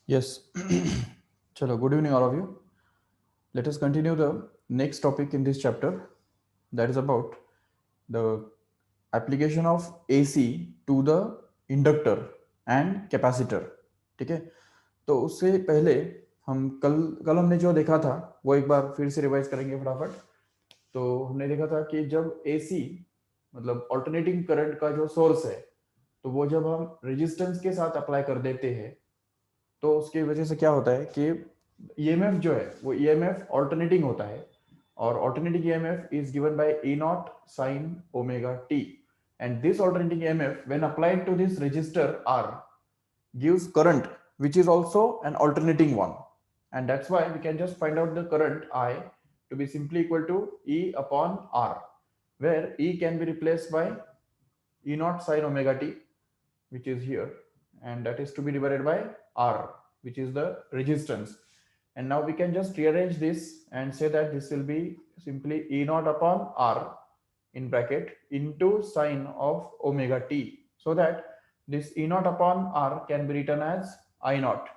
Yes. Chalo, good evening, all of you. Let us continue the next topic in this chapter, that is about the application of AC to the inductor and capacitor. ठीक है, तो उससे पहले हम कल कल हमने जो देखा था वो एक बार फिर से रिवाइज करेंगे फटाफट। तो हमने देखा था कि जब एसी मतलब ऑल्टरनेटिंग करंट का जो सोर्स है, तो वो जब हम रेजिस्टेंस के साथ अप्लाई कर देते हैं तो उसकी वजह से क्या होता है कि ईएमएफ जो है वो ईएमएफ ऑल्टरनेटिंग होता है, और alternating EMF is given by E naught sine omega t, and this alternating EMF when applied to this resistor R gives current which is also an alternating one, and that's why we can just find out the current I to be simply equal to E upon R, where E can be replaced by E naught sine omega t, which is here, and that is to be divided by R, which is the resistance. And now we can just rearrange this and say that this will be simply E naught upon R in bracket into sine of omega t, so that this E naught upon R can be written as I naught,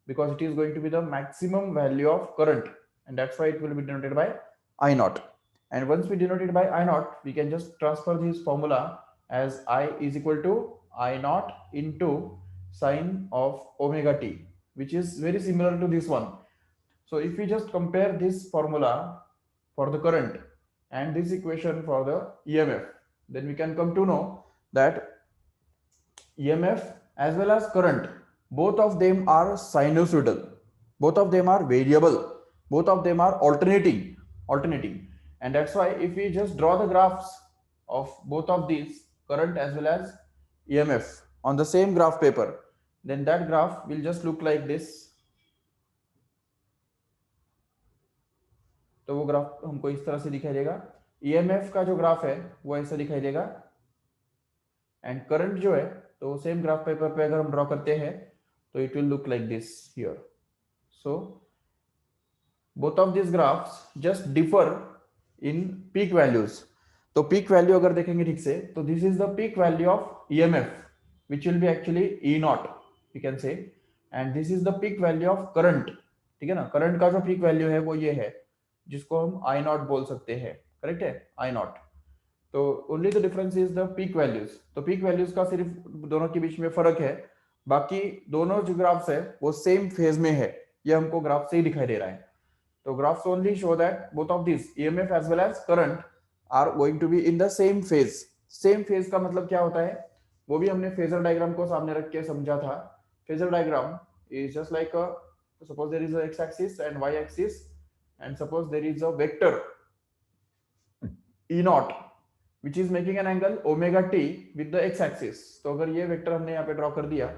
because it is going to be the maximum value of current, and that's why it will be denoted by I naught. And once we denote it by I naught, we can just transfer this formula as I is equal to I naught into sine of omega t, which is very similar to this one. So if we just compare this formula for the current and this equation for the EMF, then we can come to know that EMF as well as current, both of them are sinusoidal, both of them are variable, both of them are alternating. And that's why if we just draw the graphs of both of these, current as well as EMF, on the same graph paper, then that graph will just look like this. तो वो graph हमको इस तरह से दिखाई देगा, EMF का जो ग्राफ है वो ऐसा दिखाई देगा, एंड करंट जो है तो सेम ग्राफ पेपर पे अगर हम ड्रॉ करते हैं तो it will look like this here. So both of this graphs just differ in peak values. तो पीक वैल्यू अगर देखेंगे ठीक से तो this is the peak value of EMF which will B actually E not, you can say, and this is the peak value of current. ठीक है ना, current का जो पीक वैल्यू है वो ये है, जिसको हम आई नॉट बोल सकते हैं. करेक्ट है, आई नॉट. तो only the difference is the peak values. तो पीक वैल्यूज का सिर्फ दोनों के बीच में फर्क है, बाकी दोनों जो ग्राफ्स है वो सेम फेज में है, ये हमको ग्राफ से ही दिखाई दे रहा है. तो graphs only show that both of this EMF as well as current are going to be in the same phase. Same phase का मतलब क्या होता है वो भी हमने फेजर डायग्राम को सामने रख के समझा था. Phasor diagram is just like a, suppose there is a x axis and y axis, and suppose there is a vector e naught which is making an angle omega t with the x axis. तो अगर ये vector हमने यहाँ पे draw कर दिया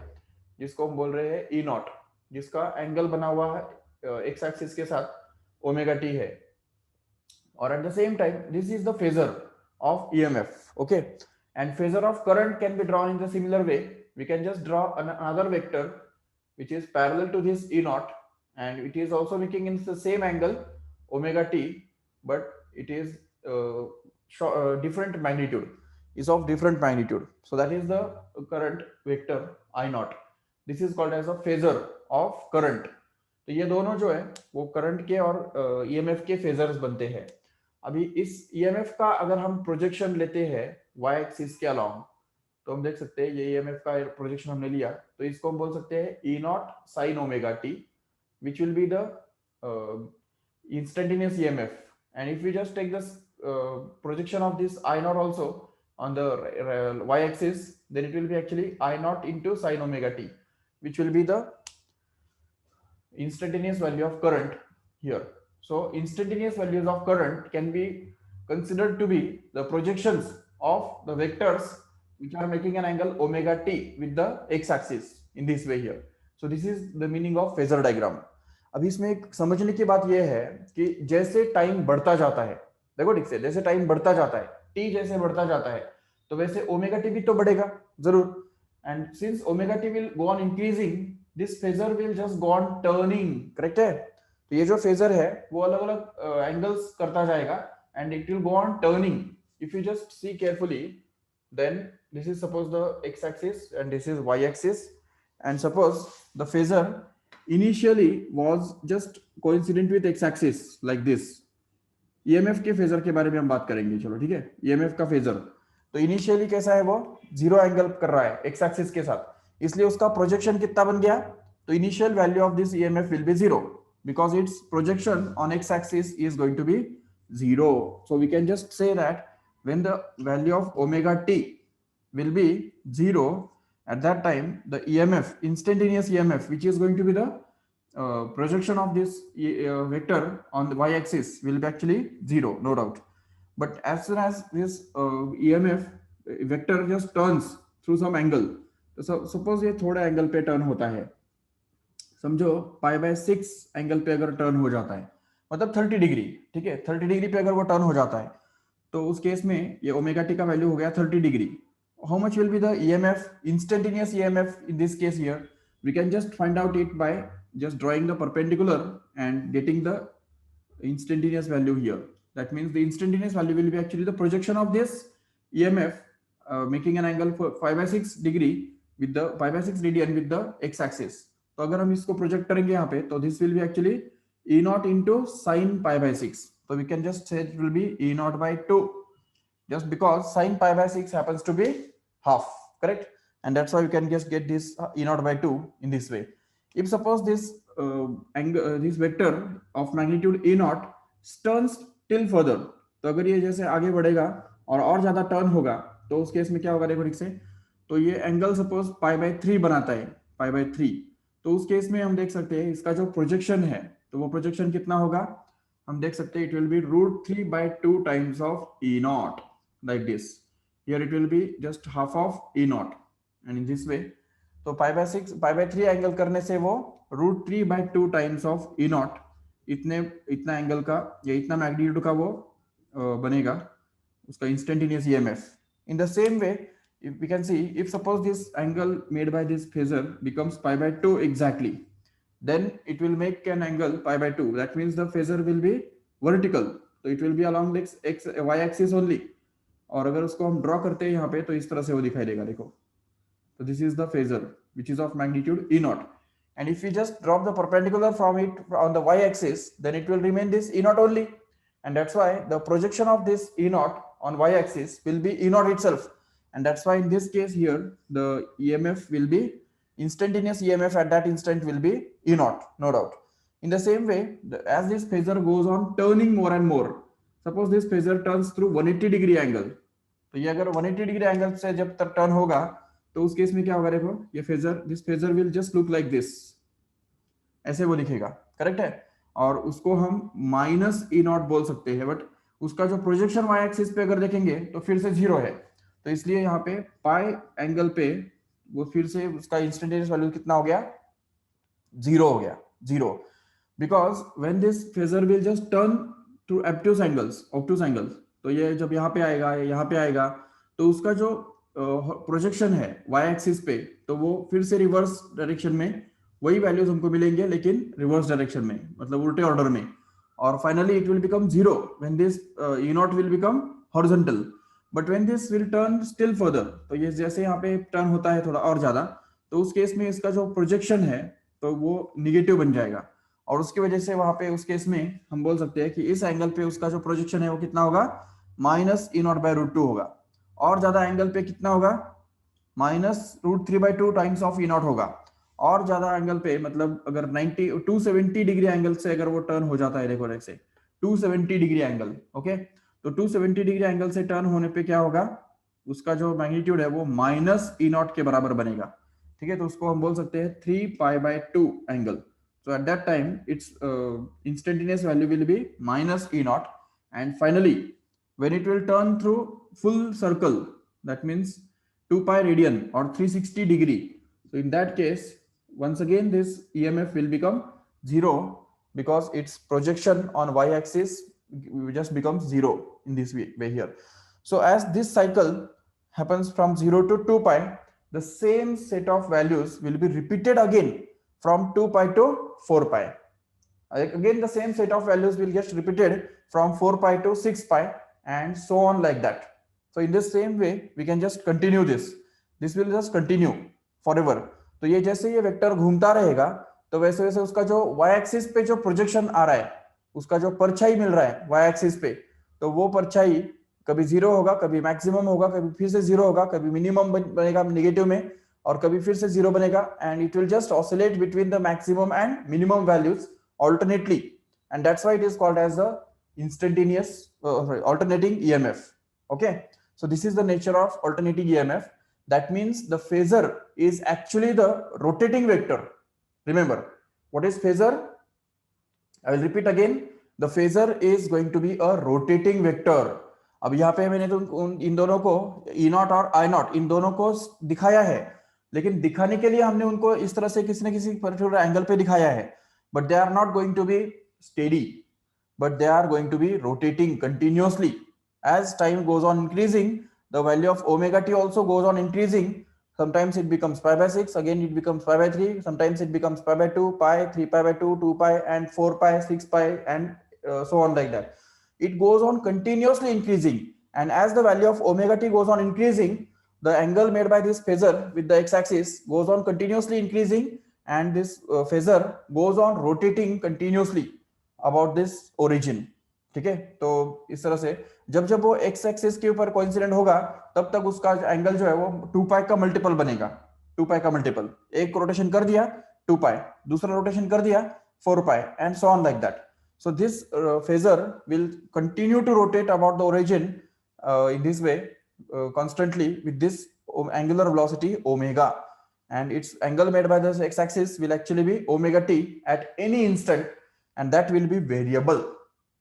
जिसको हम बोल रहे हैं e naught, जिसका एंगल बना हुआ है x axis के साथ ओमेगा t है, और at the same time this is the phasor of emf. Okay, and phasor of current can be drawn in the similar way. We can just draw another vector which is parallel to this e naught, and it is also making in the same angle omega t, but it is different magnitude, is of different magnitude. So that is the current vector I naught. This is called as a phasor of current. तो ये दोनों जो है वो current के और EMF के phasors बनते हैं. अभी इस ईएमएफ का अगर हम प्रोजेक्शन लेते हैं वाई एक्सिस के अलोंग, तो हम देख सकते हैं ये ईएमएफ का प्रोजेक्शन हमने लिया, तो इसको हम बोल सकते हैं E naught sine omega t, which will be the instantaneous EMF. And if we just take this projection of this I naught also on the y-axis, then it will be actually I naught into sine omega t, which will be the instantaneous value of current here. So instantaneous values of current can be considered to be the projections of the vectors which are making an angle omega t with the x-axis in this way here. So this is the meaning of phasor diagram. अभी इसमें एक समझने की बात यह है कि जैसे टाइम बढ़ता जाता है, देखो ठीक से, जैसे टाइम बढ़ता जाता है, टी जैसे बढ़ता जाता है, तो वैसे ओमेगा टी भी तो बढ़ेगा जरूर. And since omega T will go on increasing, this phasor will just go on turning. Correct है, तो ये जो फेजर है वो अलग अलग एंगल्स करता जाएगा and it will go on turning. If you just see carefully, then this is suppose the x axis and this is y axis, and suppose the phasor initially was just coincident with x axis like this. EMF के phasor के बारे में हम बात करेंगे, चलो ठीक है। ईएमएफ का फेजर तो इनिशियली कैसा है, वो जीरो एंगल कर रहा है एक्स एक्सिस के साथ, इसलिए उसका प्रोजेक्शन कितना बन गया, तो initial value of this EMF will be zero because its projection on x axis is going to be zero. So we can just say that when the value of omega t will be zero, at that time the EMF, instantaneous EMF, which is going to be the projection of this vector on the y axis will be actually zero, no doubt. But as soon as this EMF vector just turns through some angle, तो suppose ये थोड़ा angle पे turn होता है, समझो π/6 angle पे अगर turn हो जाता है, मतलब 30 डिग्री, ठीक है, 30 डिग्री पे अगर वो टर्न हो जाता है, तो उस केस में ये ओमेगा टी का वैल्यू हो गया 30 degree. How much will be the EMF, instantaneous EMF in this case here? We can just find out it by just drawing the perpendicular and getting the instantaneous value here. That means the instantaneous value will be actually the projection of this EMF making an angle for 5/6 degree with the 5/6 radian with the x axis. तो अगर हम इसको project करेंगे यहाँ पे, तो this will be actually E naught into sin π/6. So we can just say it will be E naught by 2, just because sin π/6 happens to be half, correct? And that's why we can just get this E naught by 2 in this way. If suppose this this vector of magnitude E naught turns till further, तो अगर ये जैसे आगे बढ़ेगा और ज्यादा turn होगा, तो उस केस में क्या होगा, देखो ठीक से, तो ये एंगल सपोज π/3 बनाता है, π/3, तो उस केस में हम देख सकते हैं इसका जो प्रोजेक्शन है, तो वो प्रोजेक्शन कितना होगा, हम देख सकते हैं it will be √3/2 times of E naught, like this. Here it will be just half of E naught, and in this way, तो π/3 एंगल करने से वो √3/2 टाइम्स ऑफ E naught, इतना एंगल का या इतना मैग्नीट्यूड का वो बनेगा उसका instantaneous EMF. In the same way, if we can see, if suppose this angle made by this phasor becomes π/2 exactly, then it will make an angle π/2. That means the phasor will be vertical, so it will be along this y axis only. और अगर उसको हम draw करते हैं यहाँ पे, तो इस तरह से वो दिखाई देगा, देखो. So this is the phasor which is of magnitude E naught, and if we just drop the perpendicular from it on the y-axis, then it will remain this E naught only, and that's why the projection of this E naught on y-axis will be E naught itself, and that's why in this case here the EMF will be instantaneous EMF at that instant will be E naught, no doubt. In the same way, as this phasor goes on turning more and more, suppose this phasor turns through 180 degree angle, तो ये अगर 180 degree angle से जब तक turn होगा, तो उस case में क्या होगा, देखो ये phasor, this phasor will just look like this, ऐसे वो दिखेगा, करेक्ट है, और उसको हम -E naught बोल सकते हैं, बट उसका जो प्रोजेक्शन y एक्सिस पे अगर देखेंगे तो फिर से जीरो है, तो इसलिए यहाँ पे पाई एंगल पे वो फिर से उसका इंस्टेंटेनियस वैल्यू कितना हो गया, जीरो हो गया, zero, because when this phasor will just turn to obtuse angles, तो ये जब यहाँ पे आएगा, यहाँ पे आएगा, तो उसका जो प्रोजेक्शन है y एक्सिस पे, तो वो फिर से रिवर्स डायरेक्शन में वही वैल्यूज हमको मिलेंगे, लेकिन रिवर्स डायरेक्शन में, मतलब उल्टे ऑर्डर में, और finally it will become zero when this E naught will become horizontal. But when this will turn still further, तो ये जैसे यहाँ पे टर्न होता है थोड़ा और ज्यादा, तो उस केस में इसका जो प्रोजेक्शन है तो वो निगेटिव बन जाएगा, और उसकी वजह से वहां पे उस केस में हम बोल सकते हैं कि इस एंगल पे उसका जो प्रोजेक्शन है वो कितना होगा, -E naught by √2 होगा, और ज्यादा एंगल पे कितना होगा, -√3/2 टाइम्स ऑफ E naught होगा, और ज्यादा एंगल पे मतलब अगर 270 डिग्री एंगल से अगर वो टर्न हो जाता है, देखो से 270 डिग्री एंगल, ओके, तो 270 डिग्री एंगल से टर्न होने पे क्या होगा, उसका जो मैग्नीट्यूड है वो -E naught के बराबर बनेगा, ठीक है, तो उसको हम बोल सकते हैं 3π/2 angle. So at that time its instantaneous value will be -E naught, and finally when it will turn through full circle, that means 2π radian or 360 degree, so in that case once again this EMF will become zero, because its projection on y axis just becomes zero in this way here. So as this cycle happens from 0 to 2π, the same set of values will be repeated again from 2π to 4π. Again the same set of values will get repeated from 4π to 6π, and so on like that. So in the same way we can just continue this will just continue forever. तो ये जैसे ये vector घूमता रहेगा, तो वैसे वैसे उसका जो वाई एक्सिस पे जो प्रोजेक्शन आ रहा है, उसका जो परछाई मिल रहा है वाई एक्सिस पे, तो वो परछाई कभी जीरो होगा, कभी मैक्सिमम होगा, कभी फिर से जीरो होगा, कभी मिनिमम बनेगा नेगेटिव में, और कभी फिर से जीरो बनेगा, and it will just oscillate between the maximum and minimum values alternately, and that's why it is called as the instantaneous alternating EMF. Okay, so this is the nature of alternating EMF. That means the phasor is actually the rotating vector. Remember, what is phasor? I will repeat again. The phasor is going to be a rotating vector. अब यहाँ पे मैंने तो इन दोनों को E not और I not in दोनों को दिखाया है, लेकिन दिखाने के लिए हमने उनको इस तरह से किसी न किसी पर्टिकुलर एंगल पे दिखाया है, but they are not going to be steady, but they are going to be rotating continuously. As time goes on increasing, the value of omega t also goes on increasing. Sometimes it becomes pi by 6, again it becomes pi by 3, sometimes it becomes pi by 2, pi, 3 pi by 2, 2 pi, and 4 pi, 6 pi, and so on like that. It goes on continuously increasing, and as the value of omega t goes on increasing, the angle made by this phasor with the x-axis goes on continuously increasing, and this phasor goes on rotating continuously about this origin. ठीक है, तो इस तरह से जब जब वो x axis के ऊपर कोइंसिडेंट होगा, तब तक उसका एंगल जो है वो 2 पाई का मल्टीपल बनेगा. 2 पाई का मल्टीपल, एक रोटेशन कर दिया 2 पाई, दूसरा रोटेशन कर दिया 4 pi, and so on like that. So this phasor will continue to rotate about the origin in this way constantly with this angular velocity omega, and its angle made by the x-axis will actually be omega t at any instant, and that will be variable.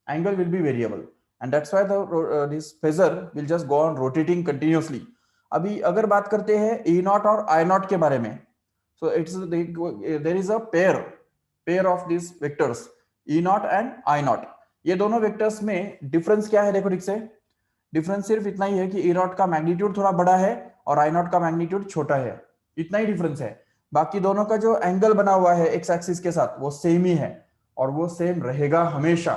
Angle will be variable, and that's why the this phasor will just go on rotating continuously. अभी अगर बात करते हैं E not और I not के बारे में, so it's there is a pair of these vectors E not and I not. ये दोनों वेक्टर्स में डिफरेंस क्या है? देखो ठीक से, डिफरेंस सिर्फ इतना ही है कि E नॉट का मैग्नीट्यूड थोड़ा बड़ा है और I नॉट का मैग्नीट्यूड छोटा है, इतना ही डिफरेंस है. बाकी दोनों का जो एंगल बना हुआ है एक्स एक्सिस के साथ वो सेम ही है, और वो सेम रहेगा हमेशा.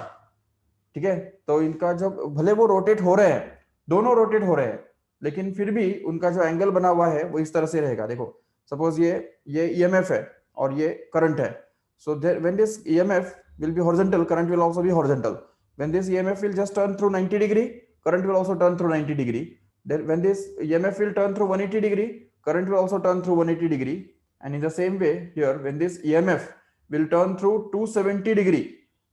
ठीक है, तो इनका जो भले वो रोटेट हो रहे हैं, दोनों रोटेट हो रहे हैं, लेकिन फिर भी उनका जो एंगल बना हुआ है वो इस तरह से रहेगा. देखो सपोज ये EMF है और ये करंट है. So when this EMF will be horizontal, current will also be horizontal. When this EMF will just turn through 90 degree, current will also turn through 90 degree. Then when this EMF will turn through 180 degree, current will also turn through 180 degree. And in the same way here, when this EMF will turn through 270 degree,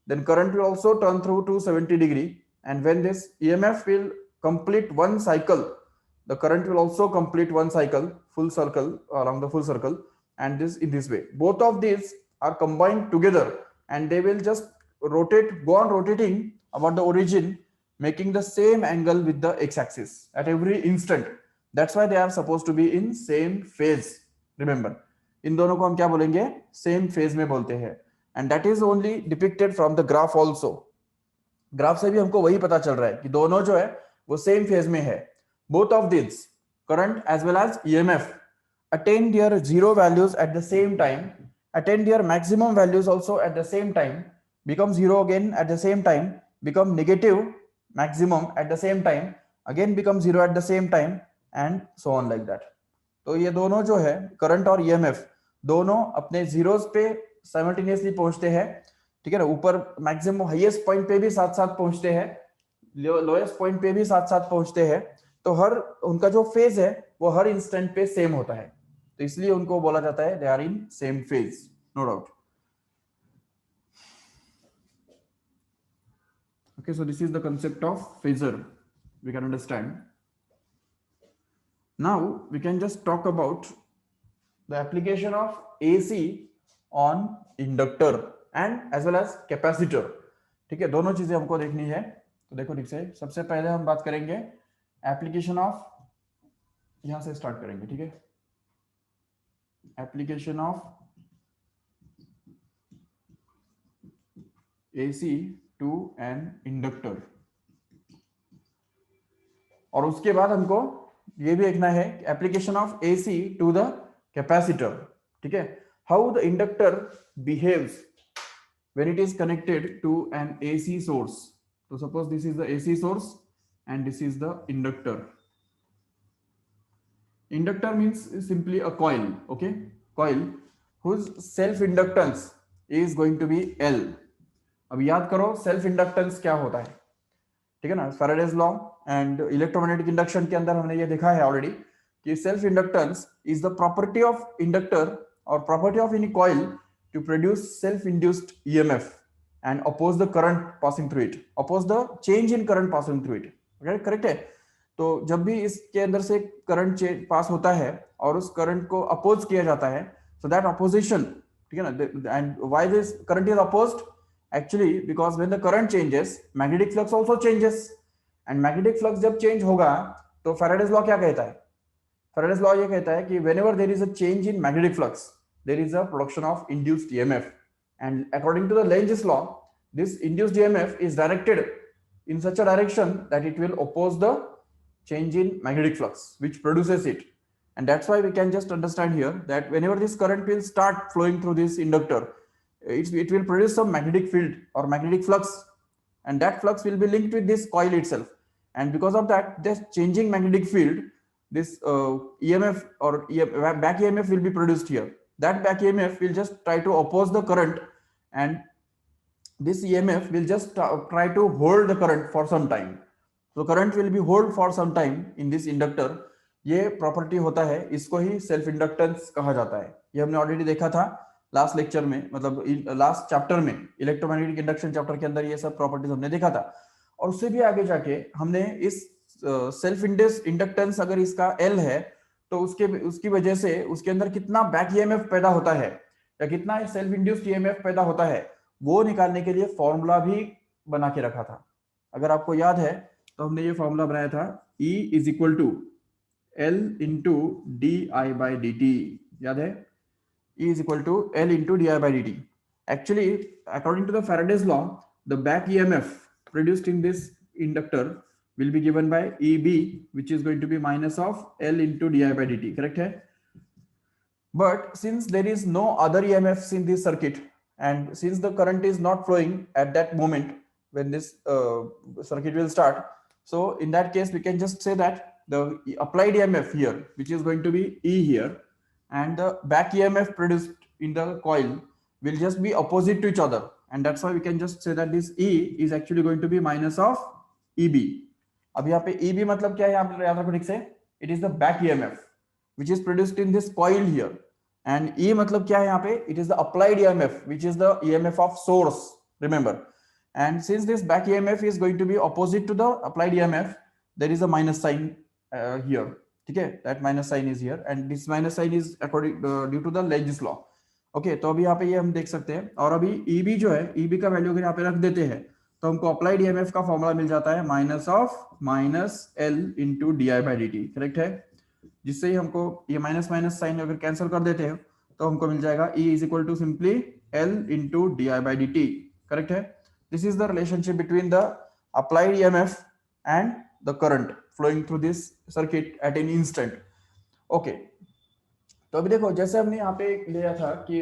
then current will also turn through 270 degree. And when this EMF will complete one cycle, the current will also complete one cycle, full circle, along the full circle. And this in this way, both of these are combined together, and they will just go on rotating about the origin, making the same angle with the x-axis at every instant. That's why they are supposed to be in same phase. Remember, इन दोनों को हम क्या बोलेंगे? Same phase में बोलते हैं. And that is only depicted from the graph also. Graph से भी हमको वही पता चल रहा है कि दोनों जो है वो सेम फेज में है. Both of this, current as well as EMF, attain their zero values at the same time, attain their maximum values also at the same time, become zero again at the same time, become negative maximum at the same time, again become zero at the same time, and so on like that. तो ये दोनों जो है current और EMF दोनों अपने zeros पे simultaneously पहुंचते हैं. ठीक है ना, ऊपर मैक्सिमम हाईएस्ट पॉइंट पे भी साथ साथ पहुंचते हैं, लोएस्ट पॉइंट पे भी साथ साथ पहुंचते हैं. तो हर उनका जो फेज है वो हर इंस्टेंट पे सेम होता है, तो इसलिए उनको बोला जाता है they are in same phase. No doubt. Okay, so this is the concept of phasor we can understand. Now we can just talk about the application of AC on inductor and as well as capacitor. ठीक है, दोनों चीजें हमको देखनी है. तो देखो ठीक से, सबसे पहले हम बात करेंगे एप्लीकेशन ऑफ, यहां से स्टार्ट करेंगे. ठीक है, application of AC to an inductor, और उसके बाद हमको ये भी देखना है application of AC to the capacitor. ठीक है, how the inductor behaves when it is connected to an AC source. So suppose this is the AC source and this is the inductor. Inductor means simply a coil. Okay, coil. whose self inductance is going to be L. अब याद करो self inductance क्या होता है, ठीक है ना, Faraday's law and electromagnetic induction के अंदर हमने ये देखा है ऑलरेडी कि self inductance is the property of inductor और property of any coil to produce self induced EMF and oppose the current passing through it, oppose the change in current passing through it, correct है। तो जब भी इसके अंदर से current pass होता है और उस करंट को अपोज किया जाता है, सो दैट अपोजिशन, ठीक है ना, and why this current is opposed, actually because when the current changes magnetic flux also changes, and magnetic flux जब change होगा तो Faraday's law क्या कहता है, Faraday's law ये कहता है कि whenever there is a change in magnetic flux there is a production of induced EMF, and according to the Lenz's law this induced EMF is directed in such a direction that it will oppose the change in magnetic flux which produces it, and that's why we can just understand here that whenever this current will start flowing through this inductor, it will produce some magnetic field or magnetic flux, and that flux will be linked with this coil itself, and because of that this changing magnetic field, this EMF or back EMF will be produced here. That back EMF will just try to oppose the current, and this EMF will just try to hold the current for some time. So current will be hold for some time in this inductor. ये property होता है, इसको ही self inductance कहा जाता है। ये हमने already देखा था लास्ट लेक्चर में, मतलब लास्ट चैप्टर में, इलेक्ट्रोमैग्नेटिक इंडक्शन चैप्टर के अंदर ये सब प्रॉपर्टीज हमने देखा था। और उससे भी आगे जाके हमने इस सेल्फ इंडक्टेंस अगर इसका L है तो उसकी वजह से उसके अंदर कितना बैक ईएमएफ पैदा होता है या कितना सेल्फ इंड्यूस्ड ईएमएफ पैदा होता है, वो निकालने के लिए फॉर्मूला भी बना के रखा था। अगर आपको याद है तो हमने ये फॉर्मूला बनाया था, E is equal to L into DI/dt, याद है, E is equal to L into di/dt. Actually, according to the Faraday's law, the back EMF produced in this inductor will be given by EB, which is going to be minus of L into di/dt. Correct है? But since there is no other EMFs in this circuit, and since the current is not flowing at that moment when this circuit will start, so in that case we can just say that the applied EMF here, which is going to be E here, and the back EMF produced in the coil will just be opposite to each other, and that's why we can just say that this E is actually going to be minus of EB. अब यहाँ पे EB मतलब क्या है, आप याद रखो ठीक से, it is the back EMF which is produced in this coil here, and E मतलब क्या है यहाँ पे, it is the applied EMF which is the EMF of source, remember, and since this back EMF is going to be opposite to the applied EMF, there is a minus sign here, ठीक है, that minus sign is here, and this minus sign is according due to the Lenz's law. Okay, तो अभी यहाँ पे ये हम देख सकते हैं, और अभी EB जो है, EB का वैल्यू अगर यहाँ पे रख देते हैं तो हमको अप्लाइड EMF का फॉर्मूला मिल जाता है minus of minus L into DI/dt, correct है, जिससे ही हमको ये माइनस माइनस साइन अगर कैंसिल कर देते हैं तो हमको मिल जाएगा E is equal to simply L into DI/dt, correct है। This is the relationship between the applied EMF and the current flowing through this circuit at an instant. Okay, तो अभी देखो जैसे हमने यहाँ पे लिया था कि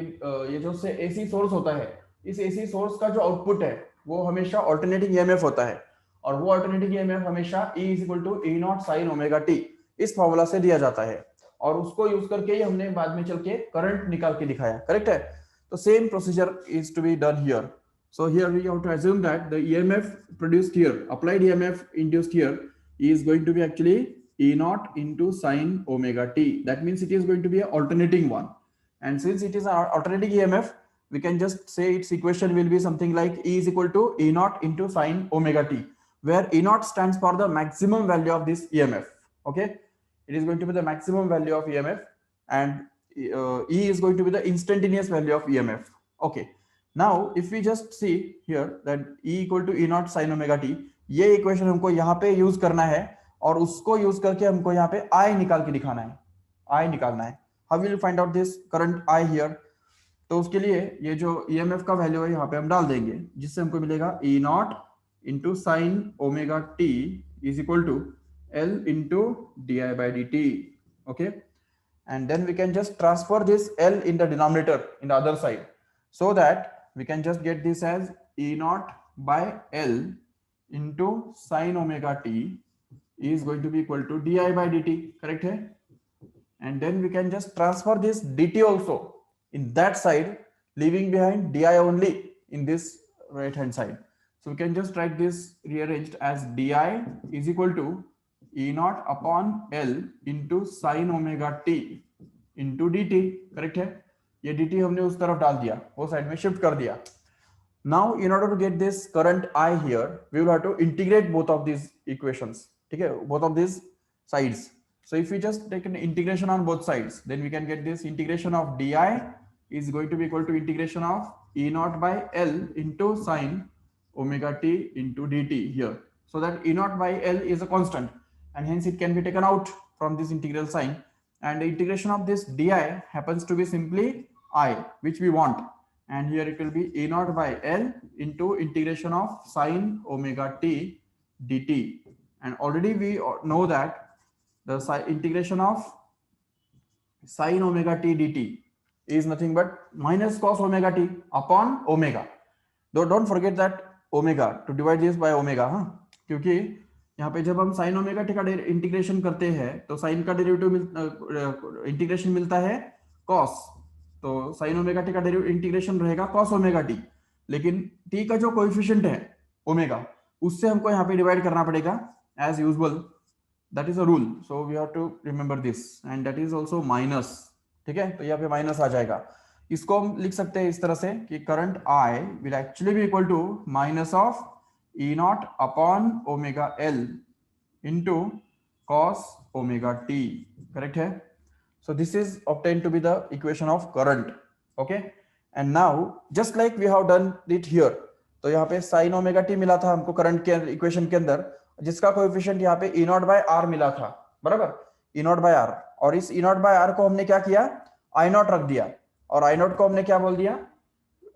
ये जो से AC सोर्स होता है, इस AC सोर्स का जो आउटपुट है वो हमेशा ऑल्टरनेटिंग EMF होता है, और वो ऑल्टरनेटिंग EMF हमेशा E is equal to E0 sin omega t इस फॉर्मूला से दिया जाता है, और उसको यूज करके ही हमने बाद में चल के करंट निकाल के दिखाया, करेक्ट है। तो same procedure is to be done here. So here we have to assume that the EMF produced here, applied EMF induced here, is going to be actually E0 into sin omega t. That means it is going to be an alternating one. And since it is an alternating EMF, we can just say its equation will be something like E is equal to E0 into sin omega t, where E0 stands for the maximum value of this EMF. Okay, it is going to be the maximum value of EMF, and E is going to be the instantaneous value of EMF. Okay. Now if we just see here that E equal to E0 sin omega t, ये equation हमको यहाँ पे use करना है, और उसको use करके हमको यहाँ पे I निकाल के दिखाना है, I निकालना है। How will you find out this current I here? तो उसके लिए ये जो EMF का वैल्यू है यहाँ पे हम डाल देंगे, जिससे हमको मिलेगा E0 into sin omega t is equal to L into di/dt. Okay, and then we can just transfer this L in the denominator in the other side, so that we can just get this as E0 by L into sin omega t is going to be equal to di/dt, correct है, and then we can just transfer this dt also in that side, leaving behind di only in this right hand side. So we can just write this rearranged as di is equal to E naught upon L into sin omega t into dt. Correct है, ये dt हमने उस तरफ डाल दिया, वो side में shift कर दिया. Now in order to get this current I here, we will have to integrate both of these equations. ठीक है, both of these sides. So if we just take an integration on both sides, then we can get this integration of di is going to be equal to integration of E naught by L into sin omega t into dt here. So that E naught by L is a constant and hence it can be taken out from this integral sign, and the integration of this di happens to be simply I, which we want, and here it will be E naught by L into integration of sin omega t dt. And already we know that the integration of sin omega t dt is nothing but minus cos omega t upon omega. Though don't forget that omega, to divide this by omega, हाँ, क्योंकि यहाँ पे जब हम sin omega T का integration करते हैं तो sin का डेरिवेटिव इंटीग्रेशन मिलता है cos, तो sin ओमेगा टी का इंटीग्रेशन रहेगा cos ओमेगा टी, लेकिन t का जो कोएफिशिएंट है ओमेगा उससे हमको यहाँ पे डिवाइड करना पड़ेगा as usual. That is a rule, so we have to remember this, and that is also minus. ठीक है, तो यहाँ पे माइनस आ जाएगा. इसको हम लिख सकते हैं इस तरह से कि current I will actually be equal to minus of E naught upon omega L into cos omega t. Correct है? So this is obtained to be the equation of current. Okay, and now just like we have done it here, तो यहाँ पे sin omega t मिला था हमको current के equation के अंदर, जिसका कोएफिशिएंट यहाँ पे E नॉट बाय R मिला था, बराबर, E नॉट बाय R, और इस E नॉट बाय R को हमने क्या किया, I नॉट रख दिया, और I नॉट को हमने क्या बोल दिया,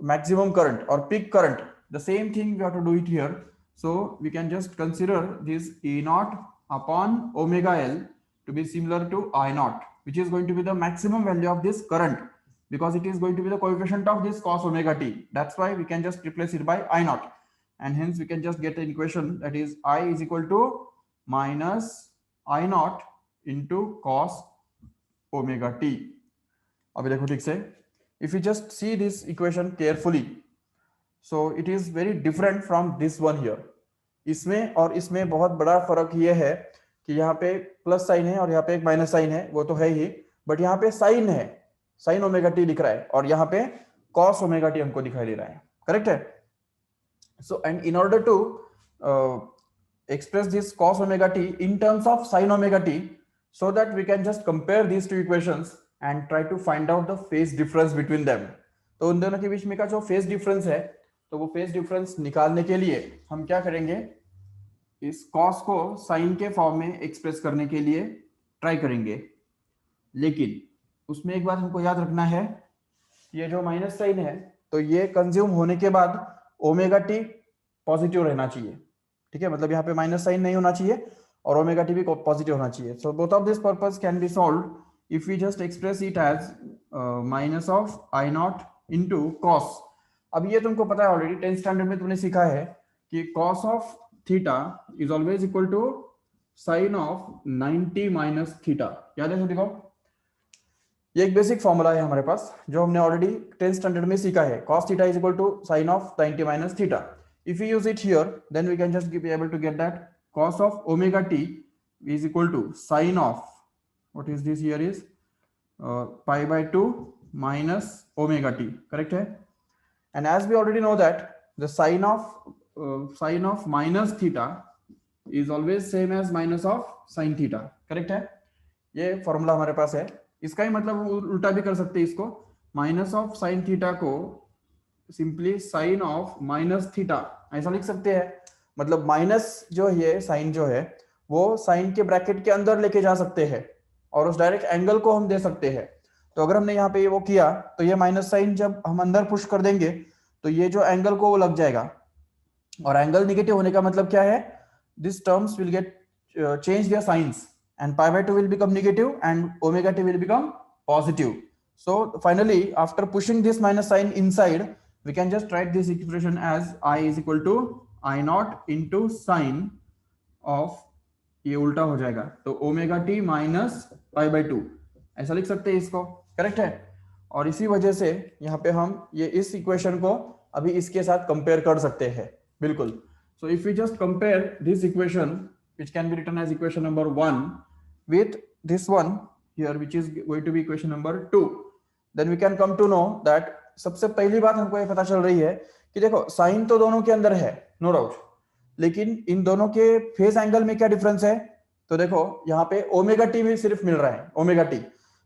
मैक्सिमम करंट और peak current. The same thing we have to do it here. So we can just consider this E naught upon omega L to be similar to I naught, which is going to be the maximum value of this current, because it is going to be the coefficient of this cos omega t. That's why we can just replace it by I naught, and hence we can just get an equation that is I is equal to minus I naught into cos omega t. अभी देखो ठीक से, if you just see this equation carefully, so it is very different from this one here. इसमें और इसमें बहुत बड़ा फर्क ये है कि यहाँ पे प्लस साइन है और यहाँ पे एक माइनस साइन है, वो तो है ही, बट यहाँ पे साइन है, साइन ओमेगा टी लिख रहा है, और यहाँ पे कॉस ओमेगा टी हमको दिखाई दे रहा है. करेक्ट है? So and in order to express this cos omega t in terms of sin omega t, so that we can just compare these two equations and try to find out the phase difference between them. तो उन दोनों के बीच में का जो phase difference है, तो वो फेज डिफरेंस निकालने के लिए हम क्या करेंगे, इस cos को sin के फॉर्म में एक्सप्रेस करने के लिए ट्राई करेंगे. लेकिन उसमें एक बात हमको याद रखना है, ये जो माइनस साइन है तो ये कंज्यूम होने के बाद ओमेगा टी पॉजिटिव रहना चाहिए. ठीक है, मतलब यहाँ पे माइनस साइन नहीं होना चाहिए और ओमेगा टी भी पॉजिटिव होना चाहिए. So both of this purpose can be solved if we just express it as minus of I naught into cos. अब ये तुमको पता है ऑलरेडी, 10th स्टैंडर्ड में तुमने सीखा है कि cos of theta is always equal to sine of 90 minus theta. याद है? देखो ये एक बेसिक फॉर्मूला है हमारे पास जो हमने ऑलरेडी 10th स्टैंडर्ड में सीखा है. cos theta is equal to sine of 90 minus theta. If we use it here, then we can just be able to get that cos of omega t is equal to sine of, what is this here is pi by 2 minus omega t. Correct है? And as we already know that the sine of minus theta is always same as minus of sin theta. Correct है? ये formula हमारे पास है. इसका ही मतलब उल्टा भी कर सकते हैं इसको, माइनस ऑफ साइन थीटा को simply sine of minus theta ऐसा लिख सकते हैं. मतलब माइनस जो है साइन जो है वो साइन के ब्रैकेट के अंदर लेके जा सकते हैं और उस डायरेक्ट एंगल को हम दे सकते हैं. तो अगर हमने यहाँ पे वो किया तो ये माइनस साइन जब हम अंदर पुश कर देंगे तो ये जो एंगल को वो लग जाएगा, और एंगल नेगेटिव होने का मतलब क्या है, this terms will get change their science and pi by 2 will become negative and omega t will become positive. So finally after pushing this minus sign inside, we can just write this expression as I is equal to I naught into sine of, ये उल्टा हो जाएगा तो omega T minus pi by 2 ऐसा लिख सकते हैं इसको. करेक्ट है? और इसी वजह से यहाँ पे हम ये इस इक्वेशन को अभी इसके साथ कंपेयर कर सकते हैं, बिल्कुल। So if we just compare this equation which can be written as equation number 1 with this one here which is going to be equation number 2, then we can come to know that सबसे पहली बात हमको ये पता चल रही है कि देखो साइन तो दोनों के अंदर है, नो डाउट, लेकिन इन दोनों के फेज एंगल में क्या डिफरेंस है? तो देखो यहाँ पे ओमेगा टी भी सिर्फ मिल रहा है, ओमेगा टी,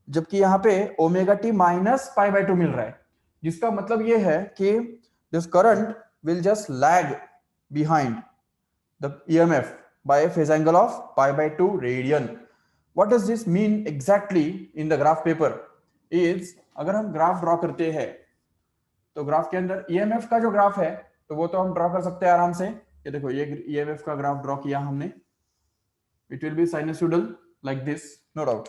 जबकि यहाँ पे omega T minus pi by 2 मिल रहा है, जिसका मतलब ये है कि this current will just lag behind the EMF by a phase angle of pi by 2 radian. What does this mean exactly in the graph paper? Is अगर हम graph draw करते हैं तो ग्राफ के अंदर ईएमएफ का जो ग्राफ है तो वो तो हम ड्रॉ कर सकते हैं आराम से। ये देखो ये ईएमएफ का ग्राफ ड्रॉ किया हमने, it will be sinusoidal like this, no doubt,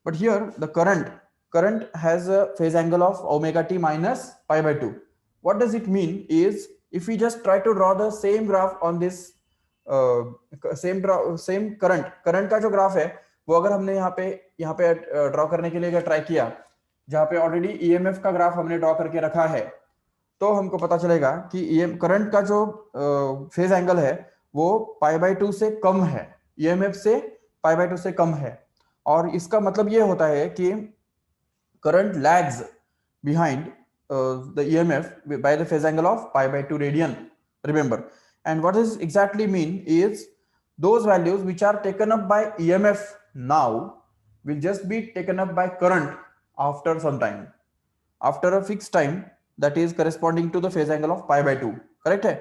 but here the current has a phase angle of omega t minus pi by 2. What does it mean is if we just try to draw the same graph on this same current का जो graph है वो अगर हमने यहाँ पे draw करने के लिए अगर ट्राई किया जहाँ पे ऑलरेडी ईएमएफ का ग्राफ हमने ड्रॉ करके रखा है, तो हमको पता चलेगा कि करंट का जो फेज एंगल है वो पाई बाय 2 से कम है, ईएमएफ से पाई बाय 2 से कम है, और इसका मतलब ये होता है कि current lags behind the EMF by the phase angle of pi by 2 radian, remember. And what does exactly mean is those values which are taken up by EMF now will just be taken up by current after some time, after a fixed time that is corresponding to the phase angle of pi by 2, correct है?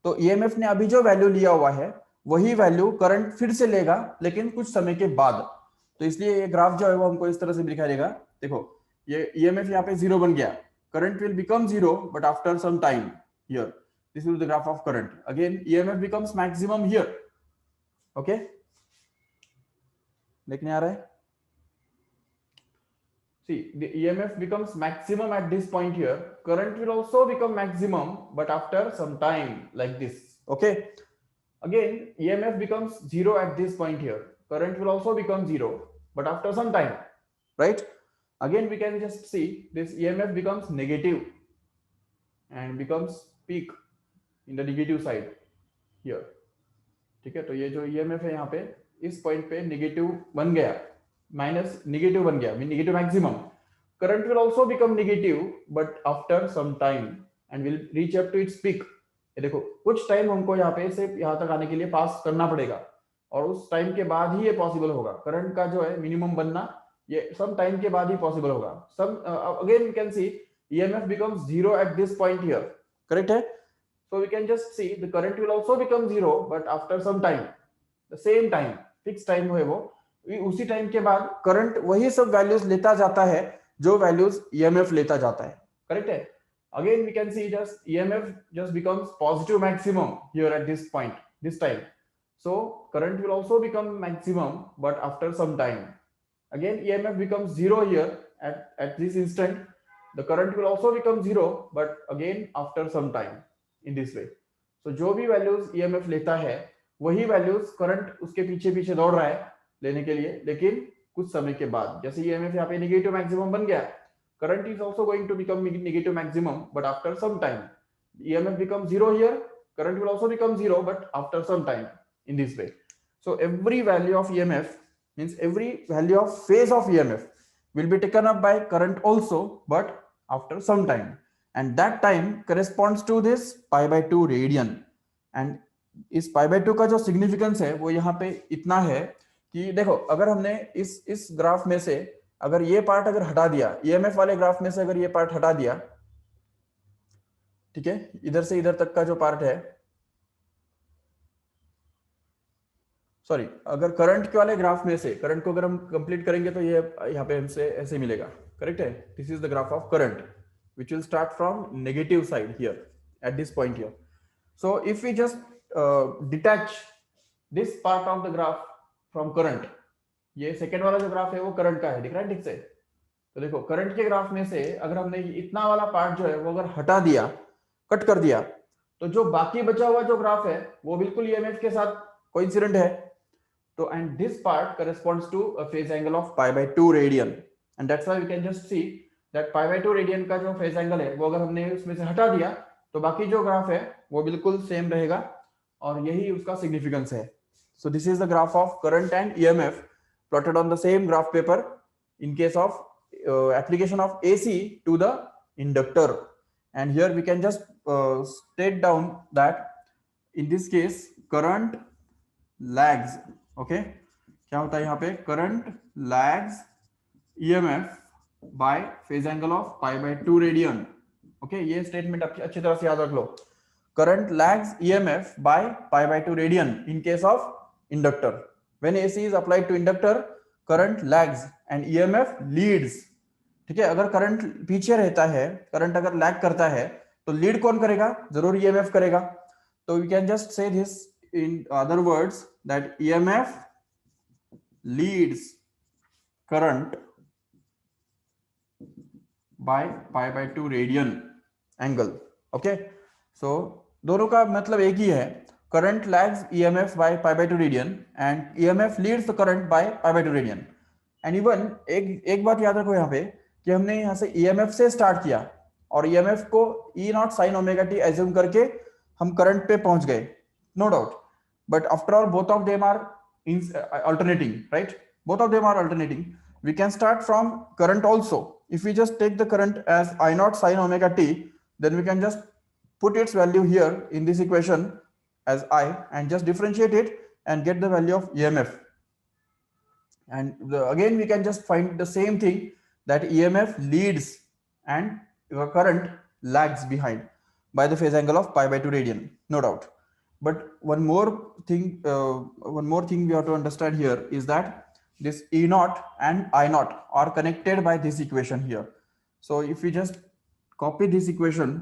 तो EMF ने अभी जो value लिया हुआ है वही value current फिर से लेगा लेकिन कुछ समय के बाद, तो इसलिए ये ग्राफ जो है वो हमको इस तरह से दिखाई देगा। देखो ये EMF यहाँ पे 0 बन गया, current will become 0 but after some time here. This is the graph of current. Again, EMF becomes maximum here. Okay? देखने आ रहा है? See, the EMF becomes maximum at this point here. Current will also become maximum, but after some time, like this. Okay? Again, EMF becomes 0 at this point here. Current will also become 0, but after some time. Right? Again, we can just see this EMF becomes negative and becomes peak in the negative side here. ठीक है, तो ये जो EMF है यहाँ पे इस point पे नेगेटिव बन गया, माइनस नेगेटिव बन गया, mean negative maximum. Current will also become negative but after some time and will reach up to its peak. ये देखो कुछ टाइम हमको यहाँ पे से यहाँ तक आने के लिए पास करना पड़ेगा और उस टाइम के बाद ही ये पॉसिबल होगा. करंट का जो है मिनिमम बनना ये सम टाइम के बाद ही पॉसिबल होगा. Some again we can see EMF becomes 0 at this point here, correct है? So we can just see the current will also become 0 but after some time, the same time, fixed time है वो, उसी time के बाद current वही सब values लेता जाता है जो वैल्यूज EMF लेता जाता है, करेक्ट है? Again we can see just EMF just becomes positive maximum here at this point, this time. So current will also become maximum but after some time. Again EMF becomes 0 here at this instant. The current will also become 0 but again after some time. In this way. So जो भी values EMF लेता है वही values current उसके पीछे पीछे दौड़ रहा है लेने के लिए, लेकिन कुछ समय के बाद. जैसे EMF यहाँ पे नेगेटिव मैक्सिमम बन गया, current is also going to become negative maximum but after some time. EMF becomes 0 here, current will also become 0 but after some time, in this way. So every value of EMF means every value of phase of EMF will be taken up by current also but after some time. And that time corresponds to this pi by 2 radian. And इस pi by 2 का जो significance है वो यहाँ पे इतना है कि देखो अगर हमने इस ग्राफ में से अगर ये पार्ट अगर हटा दिया, EMF वाले ग्राफ में से अगर ये पार्ट हटा दिया, ठीक है, इधर से इधर तक का जो पार्ट है, सॉरी, अगर करंट के वाले ग्राफ में से करंट को अगर हम कंप्लीट करेंगे तो ये यहाँ पे हमसे ऐसे मिलेगा, करेक्ट है? This is the graph of current which will start from negative side here at this point here. So if we just detach this part of the graph from current, ये सेकेंड वाला जो graph है वो current का है, दिख रहा है ठीक से? तो देखो करंट के ग्राफ में से अगर हमने इतना वाला पार्ट जो है वो अगर हटा दिया, कट कर दिया, तो जो बाकी बचा हुआ जो ग्राफ है वो बिल्कुल EMF के साथ कोइंसिडेंट है. तो and this part corresponds to a phase angle of pi by 2 radian, and that's why we can just see that π/2 radian का जो फेज एंगल है वो अगर हमने उसमें से हटा दिया तो बाकी जो ग्राफ है वो बिल्कुल सेम रहेगा और यही उसका सिग्निफिकेंस है. So this is the graph of current and EMF plotted on the same graph paper in case of application of AC to the inductor. And here we can just state down that in this case current lags. Okay, क्या होता है यहाँ पे? Current lags EMF by phase angle of π/2 radian. Okay, ये statement अच्छी तरह से याद रख लो. Current lags EMF by π/2 radian in case of inductor. When AC is applied to inductor, current lags and EMF leads. ठीक है, अगर करंट पीछे रहता है, करंट अगर लैग करता है तो लीड कौन करेगा? जरूर EMF करेगा. तो we can just say this in other words that EMF leads current by π/2 radian angle. Okay, so दोनों का मतलब एक ही है. Current lags EMF by π/2 radian and EMF leads the current by π/2 radian. And even एक बात याद रखो यहाँ पे कि हमने यहाँ से EMF से स्टार्ट किया और EMF को E0 sin omega t assume करके हम करंट पे पहुंच गए, no doubt. But after all both of them are alternating, right? Both of them are alternating. We can start from current also. If we just take the current as I0 sin omega t, then we can just put its value here in this equation as I and just differentiate it and get the value of EMF. And again we can just find the same thing, that EMF leads and your current lags behind by the phase angle of π/2 radian, no doubt. But one more thing we have to understand here is that this E0 and I0 are connected by this equation here. So if we just copy this equation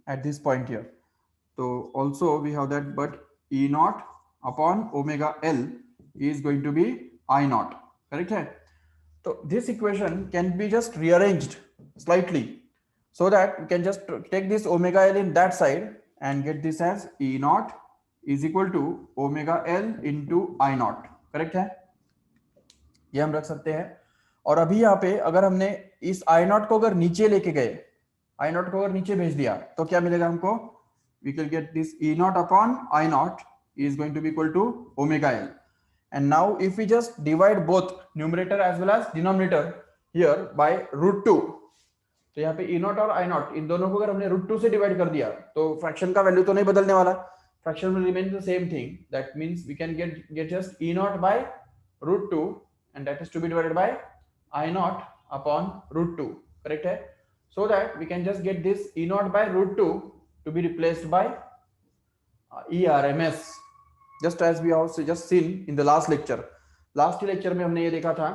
at this point here, so also we have that, but E0 upon omega L is going to be I0, correct hai? So this equation can be just rearranged slightly so that we can just take this omega L in that side and get this as E0 is equal to omega L into I0, correct है? ये हम रख सकते हैं. और अभी यहाँ पे अगर हमने इस I0 को अगर नीचे लेके गए, I0 को अगर नीचे भेज दिया तो क्या मिलेगा हमको? We will get this E0 upon I0 is going to be equal to omega L. And now if we just divide both numerator as well as denominator here by √2, तो यहाँ पे E0 और I0 इन दोनों को अगर हमने √2 से divide कर दिया तो फ्रैक्शन का वैल्यू तो नहीं बदलने वाला. Fraction will remain the same thing. That means we can get just E0 by √2 and that is to be divided by I0 upon √2, correct है? So that we can just get this E0 by √2 to be replaced by ERMS, just as we have just seen in the last lecture. Last lecture में हमने ये देखा था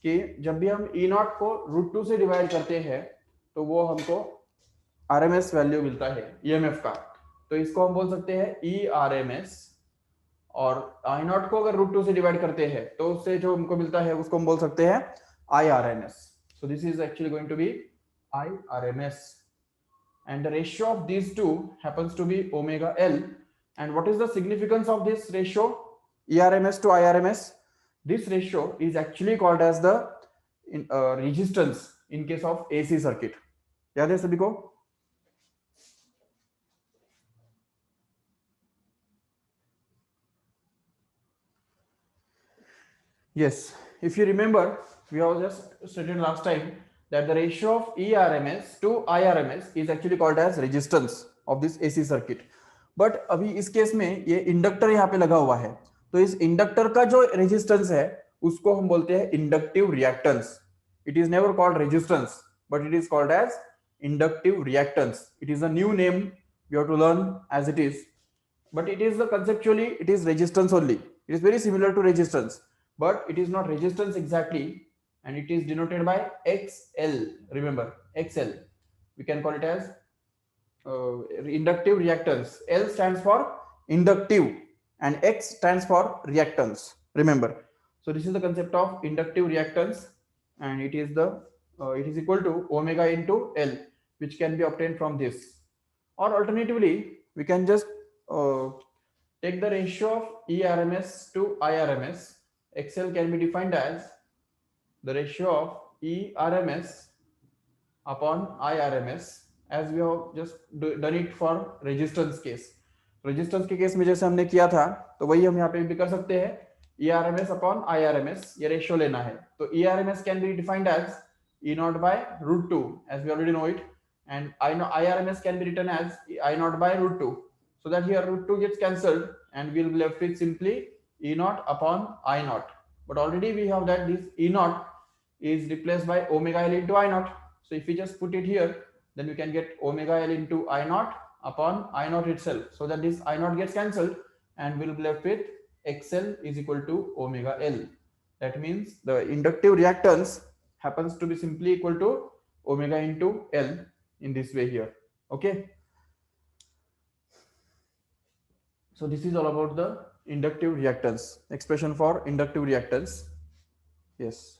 कि जब भी हम E0 को √2 से डिवाइड करते हैं तो वो हमको RMS वैल्यू मिलता है EMF का. तो इसको हम बोल सकते हैं ERMS, और I0 को अगर √2 से डिवाइड करते हैं तो उससे जो हमको मिलता है उसको हम बोल सकते हैं IRMS. So this is actually going to be IRMS, and the ratio of these two happens to be omega L. And what is the significance of this ratio, ERMS to IRMS? This ratio is actually called as the resistance in case of AC circuit. याद है सभी को? Yes, if you remember, we have just stated last time that the ratio of ERMS to IRMS is actually called as resistance of this AC circuit. But अभी इस case में ये inductor यहाँ पे लगा हुआ है, तो इस इंडक्टर का जो रेजिस्टेंस है उसको हम बोलते हैं inductive reactance. It is never called resistance, but it is called as inductive reactance. It is a new name we have to learn as it is, but it is conceptually it is resistance only. It is very similar to resistance, but it is not resistance exactly, and it is denoted by XL. Remember, XL. We can call it as inductive reactance. L stands for inductive and X stands for reactance. Remember. So this is the concept of inductive reactance, and it is the it is equal to omega into L, which can be obtained from this. Or alternatively, we can just take the ratio of ERMS to IRMS. XL can be defined as the ratio of ERMS upon IRMS as we have just done it for resistance case. Resistance के case में जैसे हमने किया था तो वही हम यहाँ पे भी कर सकते हैं. ERMS upon IRMS ये रेशियो लेना है. तो ERMS can be defined as E naught by root 2 as we already know it, and IRMS can be written as I naught by root 2, so that here root 2 gets cancelled and we'll be left with simply E naught upon I naught. But already we have that this E naught is replaced by omega L into I naught. So if we just put it here, then we can get omega L into I naught upon I naught itself, so that this I naught gets cancelled and we'll be left with XL is equal to omega L. That means the inductive reactance happens to be simply equal to omega into L in this way here. Okay. So this is all about the inductive reactance, expression for inductive reactance. Yes.